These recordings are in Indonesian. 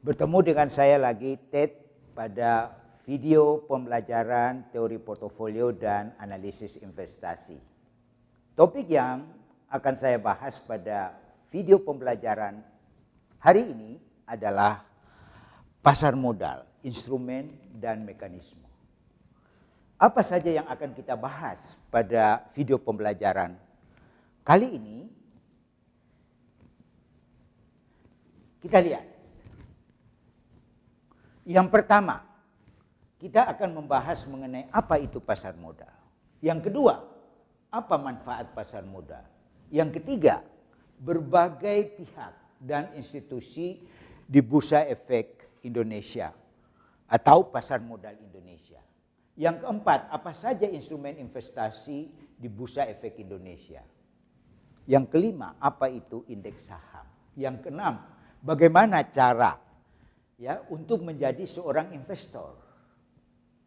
Bertemu dengan saya lagi, Ted, pada video pembelajaran teori portofolio dan analisis investasi. Topik yang akan saya bahas pada video pembelajaran hari ini adalah pasar modal, instrumen dan mekanisme. Apa saja yang akan kita bahas pada video pembelajaran kali ini? Kita lihat. Yang pertama, kita akan membahas mengenai apa itu pasar modal. Yang kedua, apa manfaat pasar modal. Yang ketiga, berbagai pihak dan institusi di Bursa Efek Indonesia atau pasar modal Indonesia. Yang keempat, apa saja instrumen investasi di Bursa Efek Indonesia. Yang kelima, apa itu indeks saham. Yang keenam, bagaimana cara untuk menjadi seorang investor.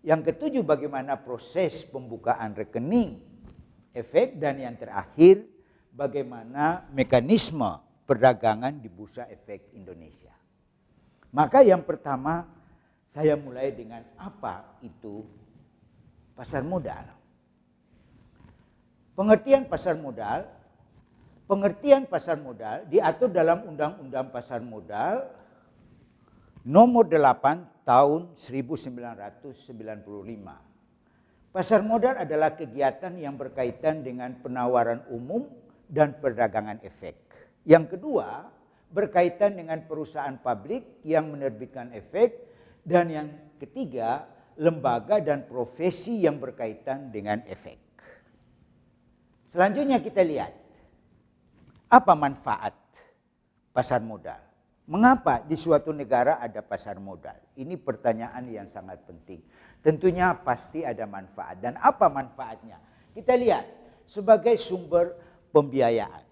Yang ketujuh, bagaimana proses pembukaan rekening efek, dan yang terakhir, bagaimana mekanisme perdagangan di Bursa Efek Indonesia. Maka yang pertama, saya mulai dengan apa itu pasar modal. Pengertian pasar modal diatur dalam Undang-Undang Pasar Modal Nomor 8 tahun 1995. Pasar modal adalah kegiatan yang berkaitan dengan penawaran umum dan perdagangan efek. Yang kedua, berkaitan dengan perusahaan publik yang menerbitkan efek. Dan yang ketiga, lembaga dan profesi yang berkaitan dengan efek. Selanjutnya kita lihat, apa manfaat pasar modal? Mengapa di suatu negara ada pasar modal? Ini pertanyaan yang sangat penting. Tentunya pasti ada manfaat. Dan apa manfaatnya? Kita lihat, sebagai sumber pembiayaan,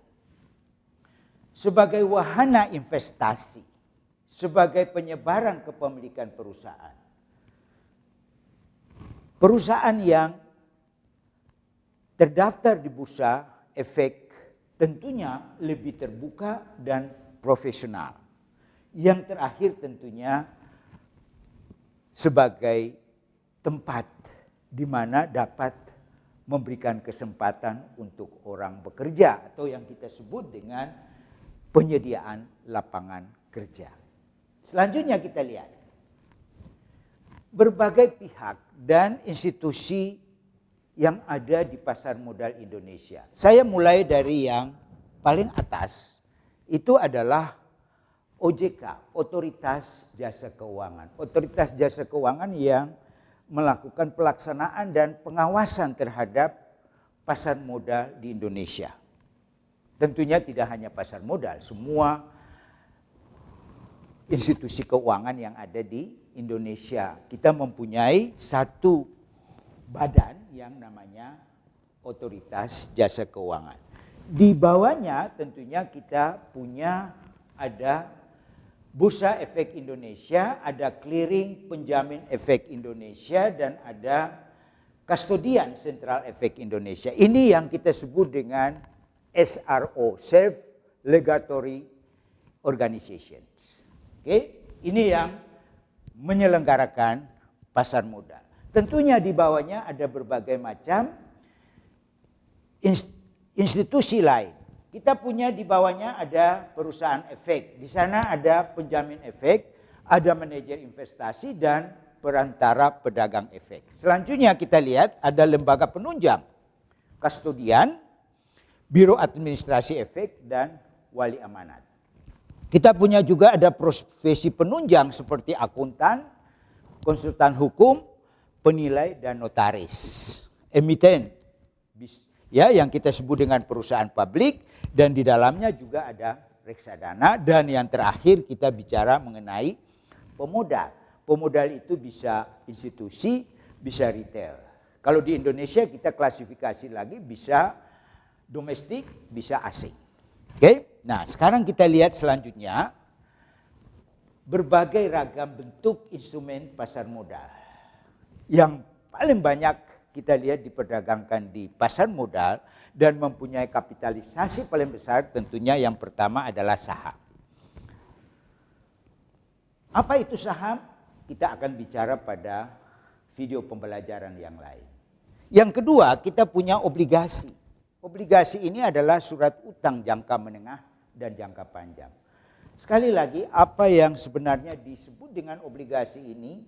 sebagai wahana investasi, sebagai penyebaran kepemilikan perusahaan. Perusahaan yang terdaftar di Bursa Efek tentunya lebih terbuka dan profesional. Yang terakhir tentunya sebagai tempat di mana dapat memberikan kesempatan untuk orang bekerja atau yang kita sebut dengan penyediaan lapangan kerja. Selanjutnya kita lihat berbagai pihak dan institusi yang ada di pasar modal Indonesia. Saya mulai dari yang paling atas, itu adalah OJK, Otoritas Jasa Keuangan. Otoritas Jasa Keuangan yang melakukan pelaksanaan dan pengawasan terhadap pasar modal di Indonesia. Tentunya tidak hanya pasar modal, semua institusi keuangan yang ada di Indonesia. Kita mempunyai satu badan yang namanya Otoritas Jasa Keuangan. Di bawahnya tentunya kita punya ada Bursa Efek Indonesia, ada Clearing Penjamin Efek Indonesia, dan ada Kustodian Sentral Efek Indonesia. Ini yang kita sebut dengan SRO, Self Regulatory Organizations. Oke, ini yang menyelenggarakan pasar modal. Tentunya di bawahnya ada berbagai macam institusi lain. Kita punya di bawahnya ada perusahaan efek. Di sana ada penjamin efek, ada manajer investasi, dan perantara pedagang efek. Selanjutnya kita lihat ada lembaga penunjang, kustodian, biro administrasi efek, dan wali amanat. Kita punya juga ada profesi penunjang seperti akuntan, konsultan hukum, penilai, dan notaris. Emiten, yang kita sebut dengan perusahaan publik, dan di dalamnya juga ada reksadana, dan yang terakhir kita bicara mengenai pemodal. Pemodal itu bisa institusi, bisa retail. Kalau di Indonesia kita klasifikasi lagi, bisa domestik, bisa asing. Oke? Nah, sekarang kita lihat selanjutnya berbagai ragam bentuk instrumen pasar modal. Yang paling banyak kita lihat diperdagangkan di pasar modal dan mempunyai kapitalisasi paling besar, tentunya yang pertama adalah saham. Apa itu saham? Kita akan bicara pada video pembelajaran yang lain. Yang kedua, kita punya obligasi. Obligasi ini adalah surat utang jangka menengah dan jangka panjang. Sekali lagi, apa yang sebenarnya disebut dengan obligasi ini,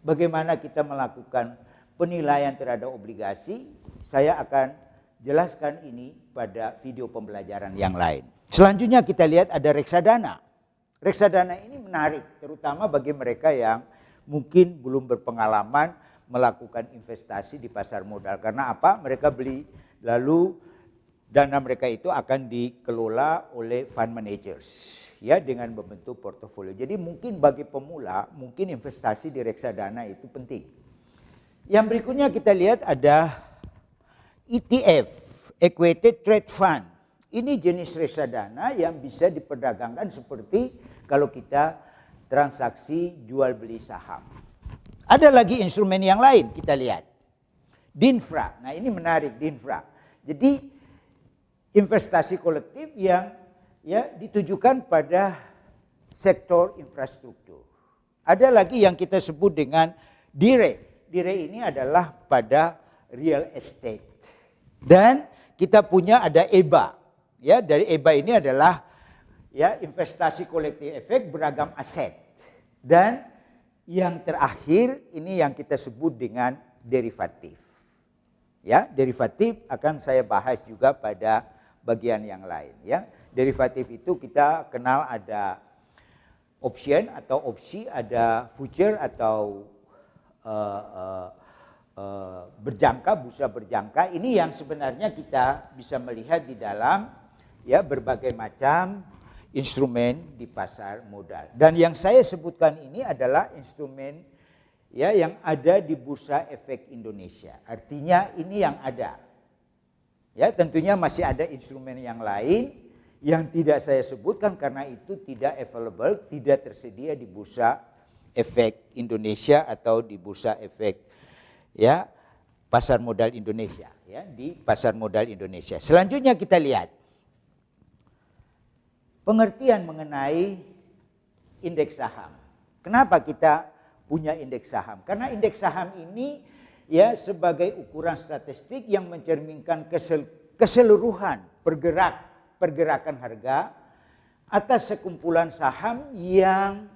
bagaimana kita melakukan penilaian terhadap obligasi, saya akan jelaskan ini pada video pembelajaran yang lain. Selanjutnya kita lihat ada reksadana. Reksadana ini menarik, terutama bagi mereka yang mungkin belum berpengalaman melakukan investasi di pasar modal. Karena apa? Mereka beli, lalu dana mereka itu akan dikelola oleh fund managers, ya, dengan membentuk portofolio. Jadi mungkin bagi pemula, mungkin investasi di reksadana itu penting. Yang berikutnya kita lihat ada ETF, Equity Trade Fund. Ini jenis reksadana yang bisa diperdagangkan seperti kalau kita transaksi jual beli saham. Ada lagi instrumen yang lain kita lihat. Dinfra. Nah, ini menarik, Dinfra. Jadi investasi kolektif yang ditujukan pada sektor infrastruktur. Ada lagi yang kita sebut dengan DIRE. DIRE ini adalah pada real estate. Dan kita punya ada EBA. Ya, dari EBA ini adalah ya investasi kolektif efek beragam aset. Dan yang terakhir ini yang kita sebut dengan derivatif. Ya, derivatif akan saya bahas juga pada bagian yang lain, ya. Derivatif itu kita kenal ada option atau opsi, ada future atau berjangka, bursa berjangka. Ini yang sebenarnya kita bisa melihat di dalam ya berbagai macam instrumen di pasar modal. Dan yang saya sebutkan ini adalah instrumen ya yang ada di Bursa Efek Indonesia. Artinya ini yang ada. Ya, tentunya masih ada instrumen yang lain yang tidak saya sebutkan karena itu tidak available, tidak tersedia di Bursa Efek Indonesia atau di Bursa Efek ya pasar modal Indonesia, ya, di pasar modal Indonesia. Selanjutnya kita lihat pengertian mengenai indeks saham. Kenapa kita punya indeks saham? Karena indeks saham ini ya sebagai ukuran statistik yang mencerminkan keseluruhan pergerakan harga atas sekumpulan saham yang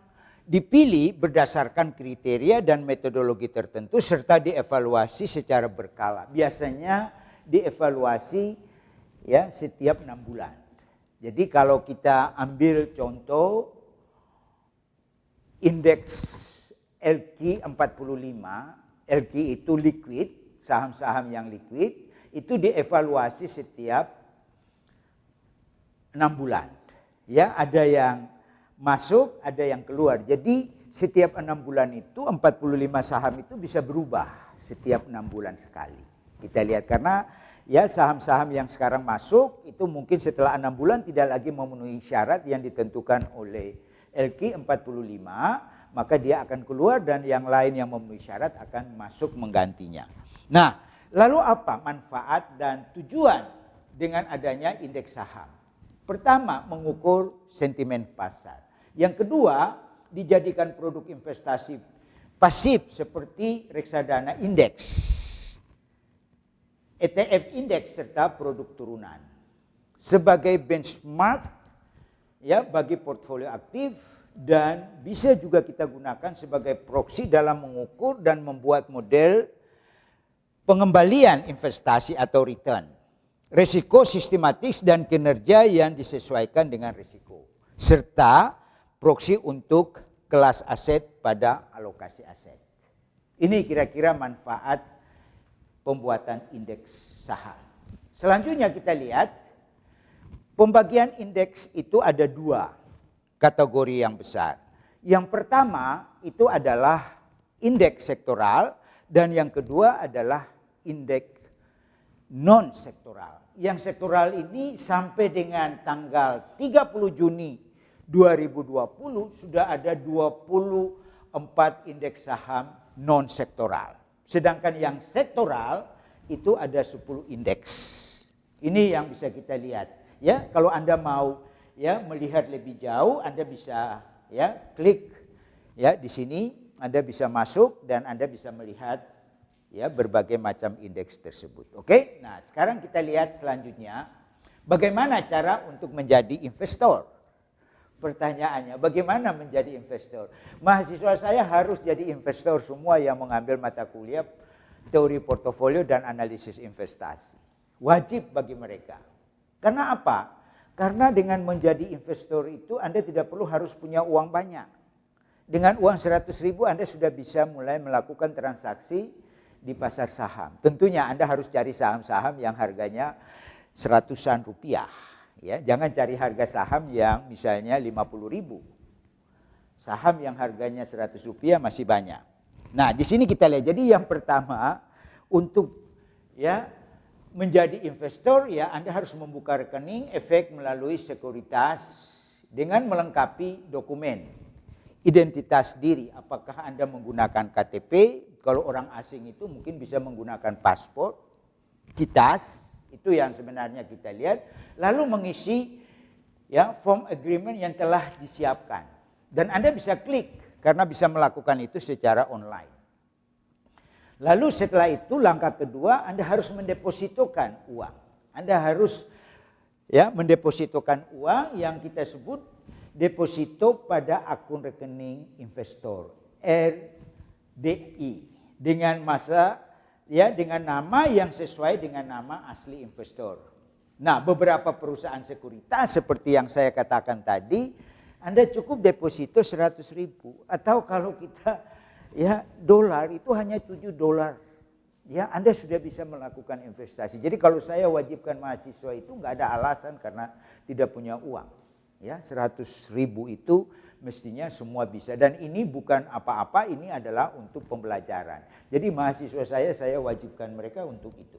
dipilih berdasarkan kriteria dan metodologi tertentu serta dievaluasi secara berkala. Biasanya dievaluasi ya setiap 6 bulan. Jadi kalau kita ambil contoh indeks LQ 45, LQ itu liquid, saham-saham yang liquid, itu dievaluasi setiap 6 bulan. Ya, ada yang masuk, ada yang keluar. Jadi setiap 6 bulan itu 45 saham itu bisa berubah setiap 6 bulan sekali. Kita lihat karena ya saham-saham yang sekarang masuk itu mungkin setelah 6 bulan tidak lagi memenuhi syarat yang ditentukan oleh LQ 45, maka dia akan keluar dan yang lain yang memenuhi syarat akan masuk menggantinya. Nah, lalu apa manfaat dan tujuan dengan adanya indeks saham? Pertama, mengukur sentimen pasar. Yang kedua, dijadikan produk investasi pasif seperti reksadana indeks, ETF indeks serta produk turunan sebagai benchmark ya bagi portfolio aktif dan bisa juga kita gunakan sebagai proksi dalam mengukur dan membuat model pengembalian investasi atau return, risiko sistematis dan kinerja yang disesuaikan dengan risiko, serta proksi untuk kelas aset pada alokasi aset. Ini kira-kira manfaat pembuatan indeks saham. Selanjutnya kita lihat pembagian indeks itu ada 2 kategori yang besar. Yang pertama itu adalah indeks sektoral dan yang kedua adalah indeks non sektoral. Yang sektoral ini sampai dengan tanggal 30 Juni 2020 sudah ada 24 indeks saham non sektoral. Sedangkan yang sektoral itu ada 10 indeks. Ini yang bisa kita lihat. Ya, kalau Anda mau ya melihat lebih jauh, Anda bisa ya klik Ya, di sini Anda bisa masuk dan Anda bisa melihat ya berbagai macam indeks tersebut. Oke? Nah, sekarang kita lihat selanjutnya bagaimana cara untuk menjadi investor. Pertanyaannya, bagaimana menjadi investor? Mahasiswa saya harus jadi investor semua yang mengambil mata kuliah teori portofolio dan analisis investasi. Wajib bagi mereka. Karena apa? Karena dengan menjadi investor itu Anda tidak perlu harus punya uang banyak. Dengan uang 100.000 Anda sudah bisa mulai melakukan transaksi di pasar saham. Tentunya Anda harus cari saham-saham yang harganya seratusan rupiah. Ya, jangan cari harga saham yang misalnya 50.000. Saham yang harganya 100 rupiah masih banyak. Nah, di sini kita lihat. Jadi yang pertama untuk ya menjadi investor ya Anda harus membuka rekening efek melalui sekuritas dengan melengkapi dokumen identitas diri. Apakah Anda menggunakan KTP? Kalau orang asing itu mungkin bisa menggunakan paspor, kitas. Itu yang sebenarnya kita lihat. Lalu mengisi ya form agreement yang telah disiapkan. Dan Anda bisa klik karena bisa melakukan itu secara online. Lalu setelah itu langkah kedua Anda harus mendepositokan uang. Anda harus ya mendepositokan uang yang kita sebut deposito pada akun rekening investor RDI dengan dengan nama yang sesuai dengan nama asli investor. Nah, beberapa perusahaan sekuritas seperti yang saya katakan tadi, Anda cukup deposito 100.000 atau kalau kita ya dolar itu hanya $7. Ya, Anda sudah bisa melakukan investasi. Jadi kalau saya wajibkan mahasiswa itu nggak ada alasan karena tidak punya uang. Ya, 100.000 itu mestinya semua bisa. Dan ini bukan apa-apa, ini adalah untuk pembelajaran. Jadi mahasiswa saya wajibkan mereka untuk itu.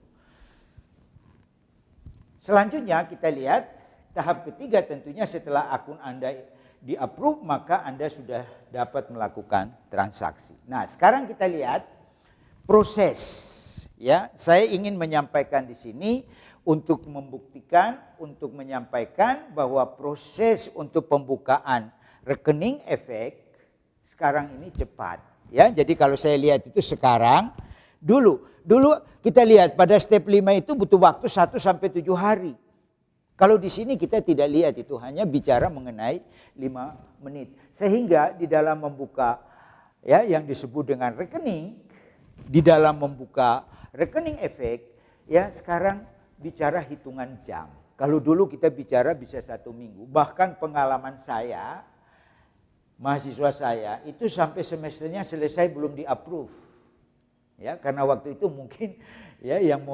Selanjutnya kita lihat tahap ketiga tentunya setelah akun Anda di-approve maka Anda sudah dapat melakukan transaksi. Nah, sekarang kita lihat proses. Ya, saya ingin menyampaikan di sini untuk membuktikan, untuk menyampaikan bahwa proses untuk pembukaan rekening efek sekarang ini cepat. Ya, jadi kalau saya lihat itu sekarang, dulu kita lihat pada step 5 itu butuh waktu 1 sampai 7 hari. Kalau di sini kita tidak lihat itu, hanya bicara mengenai 5 menit. Sehingga di dalam membuka ya yang disebut dengan rekening, di dalam membuka rekening efek ya sekarang bicara hitungan jam. Kalau dulu kita bicara bisa 1 minggu. Bahkan pengalaman saya, mahasiswa saya itu sampai semesternya selesai belum di-approve. Ya, karena waktu itu mungkin ya yang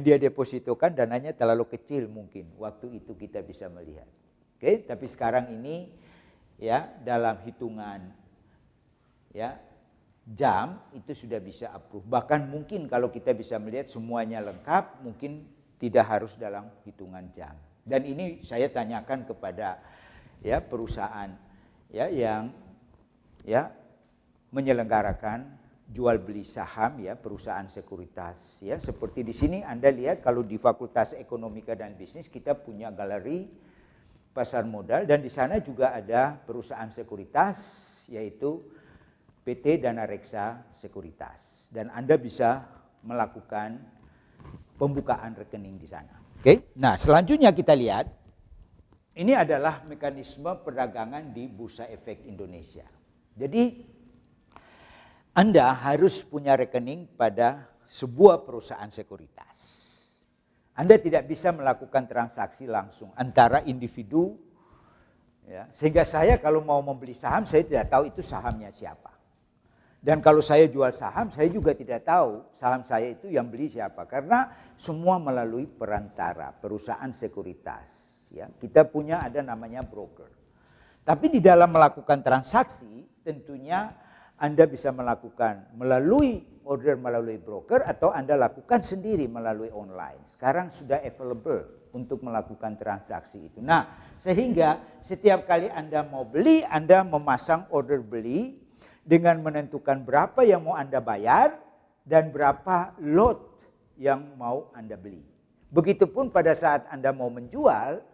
dia depositokan dananya terlalu kecil mungkin. Waktu itu kita bisa melihat. Oke, tapi sekarang ini ya dalam hitungan ya jam itu sudah bisa approve. Bahkan mungkin kalau kita bisa melihat semuanya lengkap, mungkin tidak harus dalam hitungan jam. Dan ini saya tanyakan kepada ya perusahaan ya yang ya menyelenggarakan jual beli saham ya perusahaan sekuritas ya seperti di sini Anda lihat kalau di Fakultas Ekonomika dan Bisnis kita punya galeri pasar modal dan di sana juga ada perusahaan sekuritas yaitu PT Dana Reksa Sekuritas dan Anda bisa melakukan pembukaan rekening di sana. Oke. Nah, selanjutnya kita lihat ini adalah mekanisme perdagangan di Bursa Efek Indonesia. Jadi Anda harus punya rekening pada sebuah perusahaan sekuritas. Anda tidak bisa melakukan transaksi langsung antara individu ya, sehingga saya kalau mau membeli saham saya tidak tahu itu sahamnya siapa. Dan kalau saya jual saham, saya juga tidak tahu saham saya itu yang beli siapa. Karena semua melalui perantara, perusahaan sekuritas. Ya, kita punya ada namanya broker. Tapi di dalam melakukan transaksi, tentunya Anda bisa melakukan melalui order melalui broker atau Anda lakukan sendiri melalui online. Sekarang sudah available untuk melakukan transaksi itu. Nah, sehingga setiap kali Anda mau beli, Anda memasang order beli dengan menentukan berapa yang mau Anda bayar dan berapa lot yang mau Anda beli. Begitupun pada saat Anda mau menjual,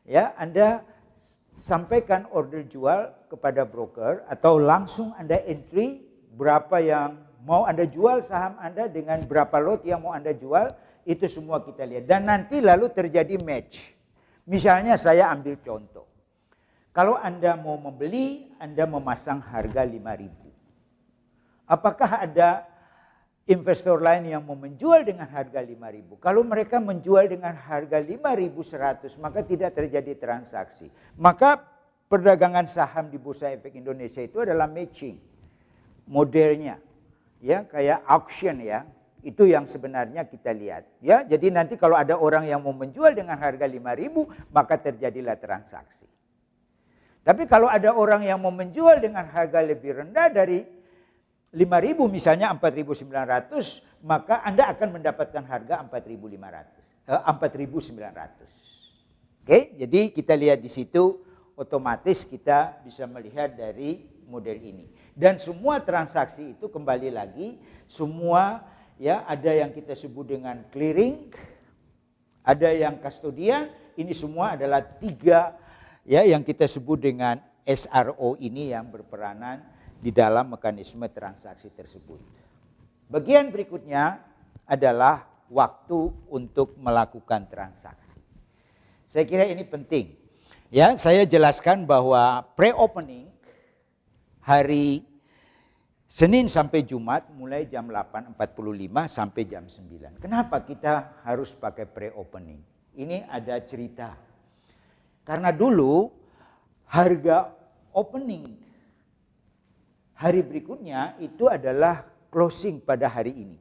ya Anda sampaikan order jual kepada broker atau langsung Anda entry berapa yang mau Anda jual saham Anda dengan berapa lot yang mau Anda jual, itu semua kita lihat. Dan nanti lalu terjadi match. Misalnya saya ambil contoh. Kalau Anda mau membeli, Anda memasang harga 5.000. Apakah ada investor lain yang mau menjual dengan harga 5.000? Kalau mereka menjual dengan harga 5.100, maka tidak terjadi transaksi. Maka perdagangan saham di Bursa Efek Indonesia itu adalah matching. Modelnya ya kayak auction ya. Itu yang sebenarnya kita lihat. Ya, jadi nanti kalau ada orang yang mau menjual dengan harga 5.000, maka terjadilah transaksi. Tapi kalau ada orang yang mau menjual dengan harga lebih rendah dari 5.000, misalnya 4.900, maka Anda akan mendapatkan harga 4.900. Oke, jadi kita lihat di situ, otomatis kita bisa melihat dari model ini. Dan semua transaksi itu kembali lagi, semua ya ada yang kita sebut dengan clearing, ada yang kustodian, ini semua adalah 3 ya yang kita sebut dengan SRO ini yang berperanan di dalam mekanisme transaksi tersebut. Bagian berikutnya adalah waktu untuk melakukan transaksi. Saya kira ini penting. Ya, saya jelaskan bahwa pre-opening hari Senin sampai Jumat mulai jam 8.45 sampai jam 9. Kenapa kita harus pakai pre-opening? Ini ada cerita. Karena dulu harga opening hari berikutnya itu adalah closing pada hari ini.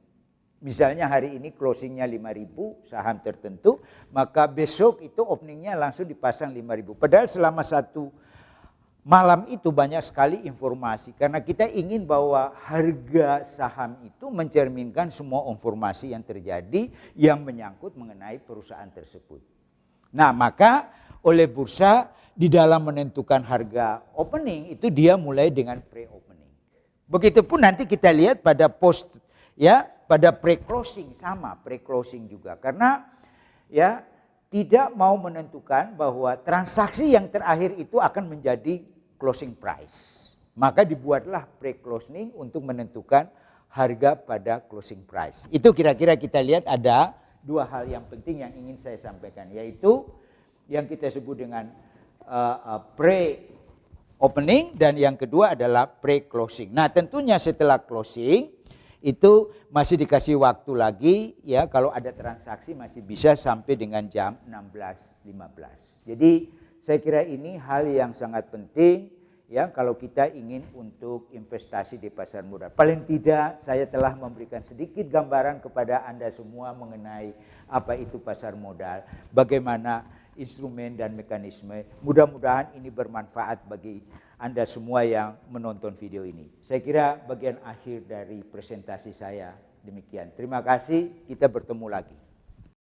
Misalnya hari ini closingnya 5.000 saham tertentu, maka besok itu openingnya langsung dipasang 5.000. Padahal selama satu malam itu banyak sekali informasi. Karena kita ingin bahwa harga saham itu mencerminkan semua informasi yang terjadi yang menyangkut mengenai perusahaan tersebut. Nah, maka oleh bursa di dalam menentukan harga opening itu dia mulai dengan pre-opening. Begitupun nanti kita lihat pada post ya, pada pre-closing sama, pre-closing juga. Karena ya tidak mau menentukan bahwa transaksi yang terakhir itu akan menjadi closing price. Maka dibuatlah pre-closing untuk menentukan harga pada closing price. Itu kira-kira kita lihat ada 2 hal yang penting yang ingin saya sampaikan, yaitu yang kita sebut dengan pre-opening dan yang kedua adalah pre-closing. Nah, tentunya setelah closing itu masih dikasih waktu lagi ya, kalau ada transaksi masih bisa sampai dengan jam 16.15. Jadi saya kira ini hal yang sangat penting ya kalau kita ingin untuk investasi di pasar modal. Paling tidak saya telah memberikan sedikit gambaran kepada Anda semua mengenai apa itu pasar modal, bagaimana instrumen dan mekanisme. Mudah-mudahan ini bermanfaat bagi Anda semua yang menonton video ini. Saya kira bagian akhir dari presentasi saya demikian. Terima kasih, kita bertemu lagi.